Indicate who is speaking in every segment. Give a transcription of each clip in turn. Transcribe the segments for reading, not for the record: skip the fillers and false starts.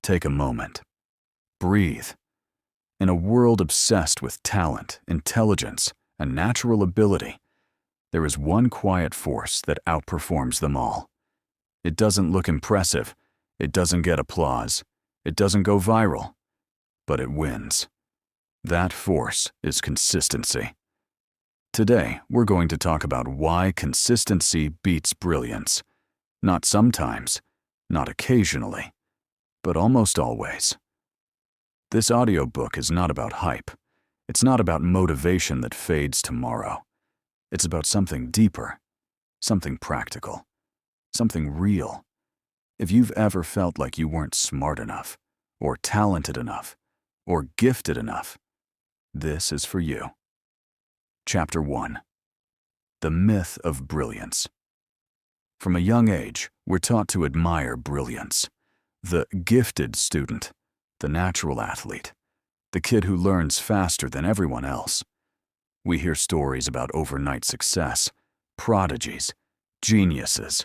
Speaker 1: Take a moment. Breathe. In a world obsessed with talent, intelligence, and natural ability, there is one quiet force that outperforms them all. It doesn't look impressive, it doesn't get applause, it doesn't go viral, but it wins. That force is consistency. Today, we're going to talk about why consistency beats brilliance. Not sometimes, not occasionally, but almost always. This audiobook is not about hype. It's not about motivation that fades tomorrow. It's about something deeper, something practical, something real. If you've ever felt like you weren't smart enough, or talented enough, or gifted enough, this is for you. Chapter 1. The Myth of Brilliance. From a young age, we're taught to admire brilliance. The gifted student, the natural athlete, the kid who learns faster than everyone else. We hear stories about overnight success, prodigies, geniuses.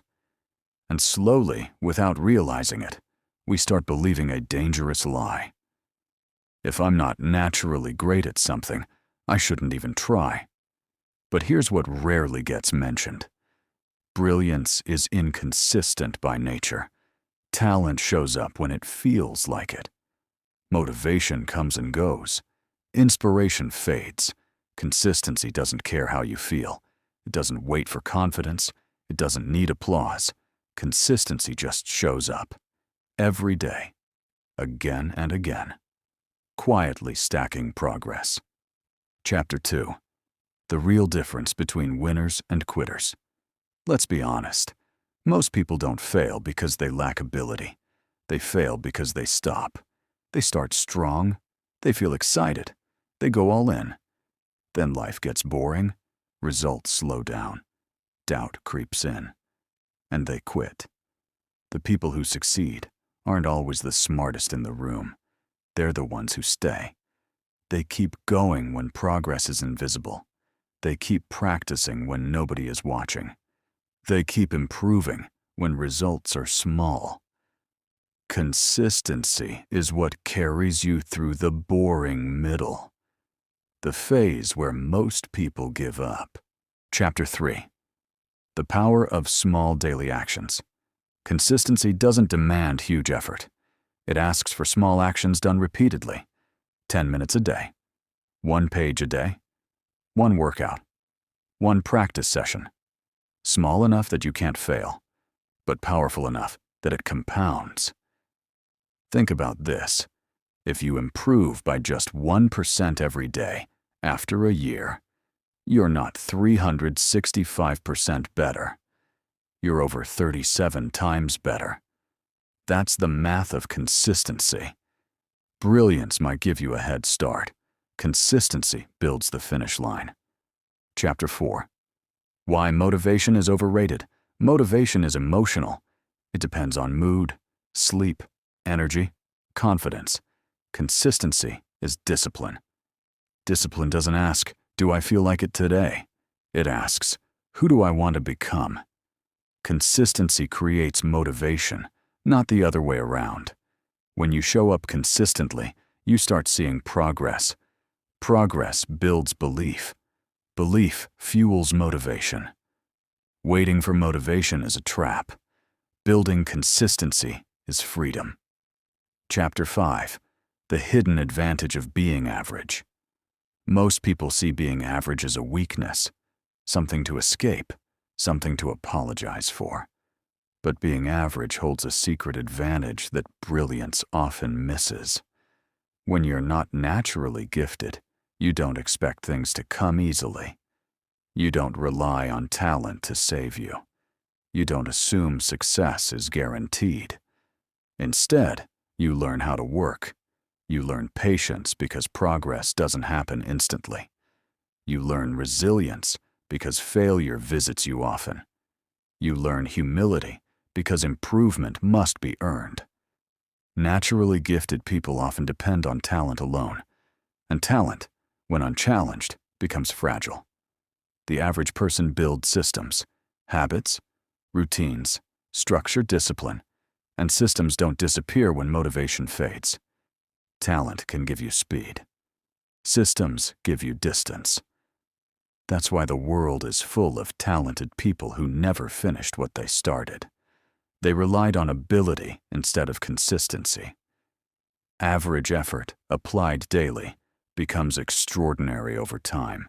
Speaker 1: And slowly, without realizing it, we start believing a dangerous lie. If I'm not naturally great at something, I shouldn't even try. But here's what rarely gets mentioned. Brilliance is inconsistent by nature. Talent shows up when it feels like it. Motivation comes and goes. Inspiration fades. Consistency doesn't care how you feel. It doesn't wait for confidence. It doesn't need applause. Consistency just shows up. Every day. Again and again. Quietly stacking progress. Chapter 2. The real difference between winners and quitters. Let's be honest. Most people don't fail because they lack ability. They fail because they stop. They start strong. They feel excited. They go all in. Then life gets boring. Results slow down. Doubt creeps in. And they quit. The people who succeed aren't always the smartest in the room. They're the ones who stay. They keep going when progress is invisible. They keep practicing when nobody is watching. They keep improving when results are small. Consistency is what carries you through the boring middle. The phase where most people give up. Chapter 3. The power of small daily actions. Consistency doesn't demand huge effort. It asks for small actions done repeatedly. 10 minutes a day. 1 page a day. 1 workout. 1 practice session. Small enough that you can't fail, but powerful enough that it compounds. Think about this. If you improve by just 1% every day, after a year, you're not 365% better. You're over 37 times better. That's the math of consistency. Brilliance might give you a head start. Consistency builds the finish line. Chapter 4. Why motivation is overrated. Motivation is emotional. It depends on mood, sleep, energy, confidence. Consistency is discipline. Discipline doesn't ask, do I feel like it today? It asks, who do I want to become? Consistency creates motivation, not the other way around. When you show up consistently, you start seeing progress. Progress builds belief. Belief fuels motivation. Waiting for motivation is a trap. Building consistency is freedom. Chapter 5. The hidden advantage of being average. Most people see being average as a weakness, something to escape, something to apologize for. But being average holds a secret advantage that brilliance often misses. When you're not naturally gifted, you don't expect things to come easily. You don't rely on talent to save you. You don't assume success is guaranteed. Instead, you learn how to work. You learn patience because progress doesn't happen instantly. You learn resilience because failure visits you often. You learn humility because improvement must be earned. Naturally gifted people often depend on talent alone, and talent, when unchallenged, becomes fragile. The average person builds systems, habits, routines, structured discipline, And systems don't disappear when motivation fades. Talent can give you speed. Systems give you distance. That's why the world is full of talented people who never finished what they started. They relied on ability instead of consistency. Average effort, applied daily, becomes extraordinary over time.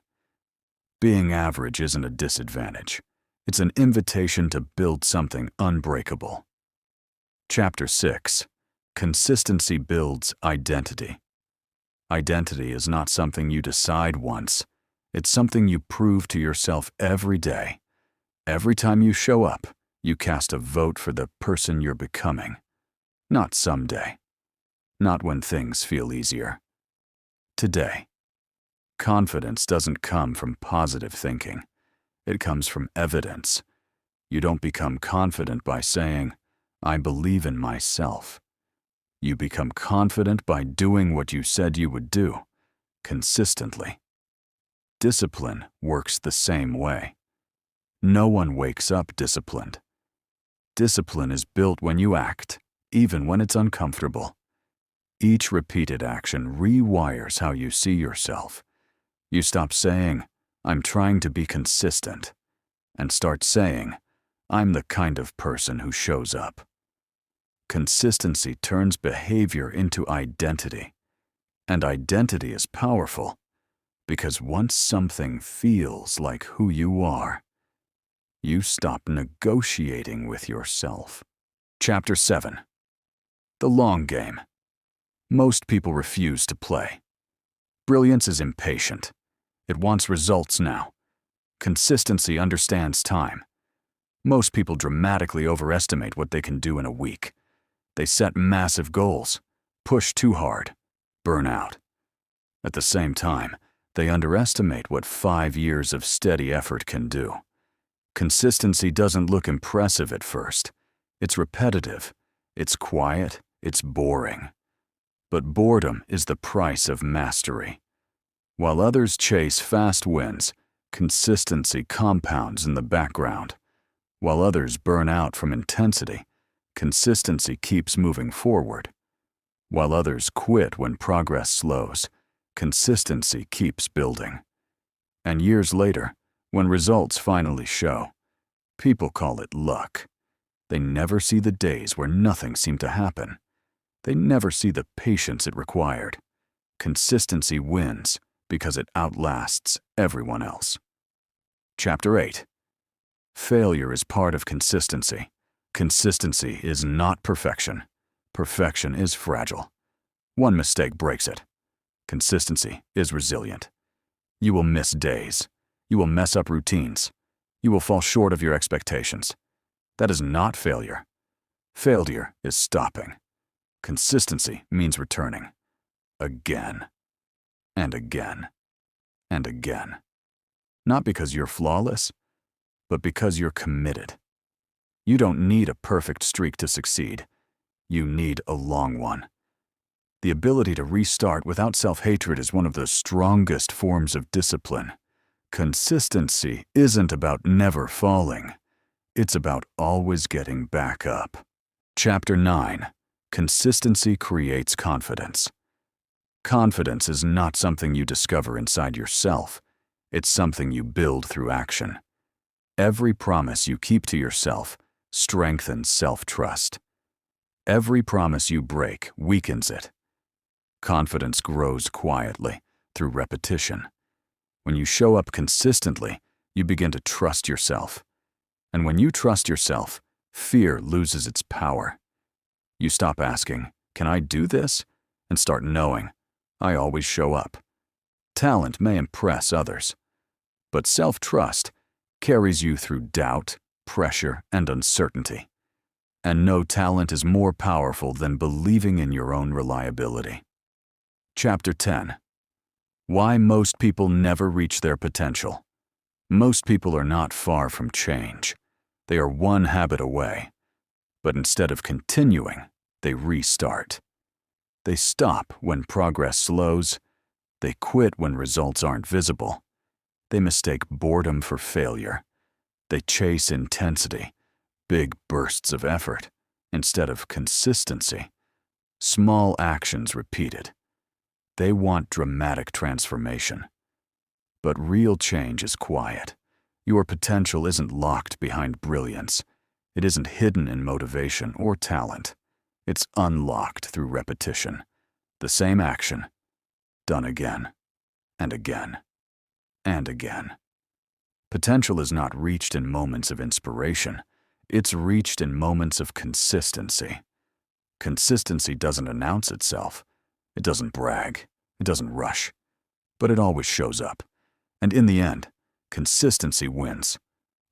Speaker 1: Being average isn't a disadvantage. It's an invitation to build something unbreakable. Chapter 6. Consistency builds identity. Identity is not something you decide once. It's something you prove to yourself every day. Every time you show up, you cast a vote for the person you're becoming. Not someday. Not when things feel easier. Today. Confidence doesn't come from positive thinking. It comes from evidence. You don't become confident by saying, "I believe in myself." You become confident by doing what you said you would do, consistently. Discipline works the same way. No one wakes up disciplined. Discipline is built when you act, even when it's uncomfortable. Each repeated action rewires how you see yourself. You stop saying, "I'm trying to be consistent," and start saying, "I'm the kind of person who shows up." Consistency turns behavior into identity. And identity is powerful, because once something feels like who you are, you stop negotiating with yourself. Chapter 7. The long game. Most people refuse to play. Brilliance is impatient. It wants results now. Consistency understands time. Most people dramatically overestimate what they can do in a week. They set massive goals, push too hard, burn out. At the same time, they underestimate what 5 years of steady effort can do. Consistency doesn't look impressive at first. It's repetitive, it's quiet, it's boring. But boredom is the price of mastery. While others chase fast wins, consistency compounds in the background. While others burn out from intensity, consistency keeps moving forward. While others quit when progress slows, consistency keeps building. And years later, when results finally show, people call it luck. They never see the days where nothing seemed to happen. They never see the patience it required. Consistency wins because it outlasts everyone else. Chapter 8. Failure is part of consistency. Consistency is not perfection. Perfection is fragile. One mistake breaks it. Consistency is resilient. You will miss days. You will mess up routines. You will fall short of your expectations. That is not failure. Failure is stopping. Consistency means returning. Again. And again. And again. Not because you're flawless, but because you're committed. You don't need a perfect streak to succeed. You need a long one. The ability to restart without self-hatred is one of the strongest forms of discipline. Consistency isn't about never falling. It's about always getting back up. Chapter 9. Consistency creates confidence. Confidence is not something you discover inside yourself. It's something you build through action. Every promise you keep to yourself strengthens self-trust. Every promise you break weakens it. Confidence grows quietly through repetition. When you show up consistently, you begin to trust yourself. And when you trust yourself, fear loses its power. You stop asking, "Can I do this?" and start knowing, "I always show up." Talent may impress others, but self-trust carries you through doubt, pressure, and uncertainty. And no talent is more powerful than believing in your own reliability. Chapter 10. Why most people never reach their potential. Most people are not far from change. They are one habit away. But instead of continuing, they restart. They stop when progress slows. They quit when results aren't visible. They mistake boredom for failure. They chase intensity, big bursts of effort, instead of consistency. Small actions repeated. They want dramatic transformation. But real change is quiet. Your potential isn't locked behind brilliance. It isn't hidden in motivation or talent. It's unlocked through repetition. The same action, done again, and again, and again. Potential is not reached in moments of inspiration. It's reached in moments of consistency. Consistency doesn't announce itself. It doesn't brag. It doesn't rush. But it always shows up. And in the end, consistency wins.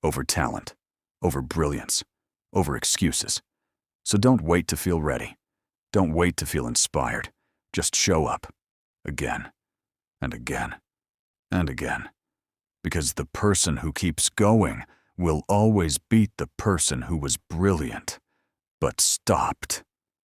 Speaker 1: Over talent, over brilliance, over excuses. So don't wait to feel ready. Don't wait to feel inspired. Just show up. Again, and again, and again. Because the person who keeps going will always beat the person who was brilliant, but stopped.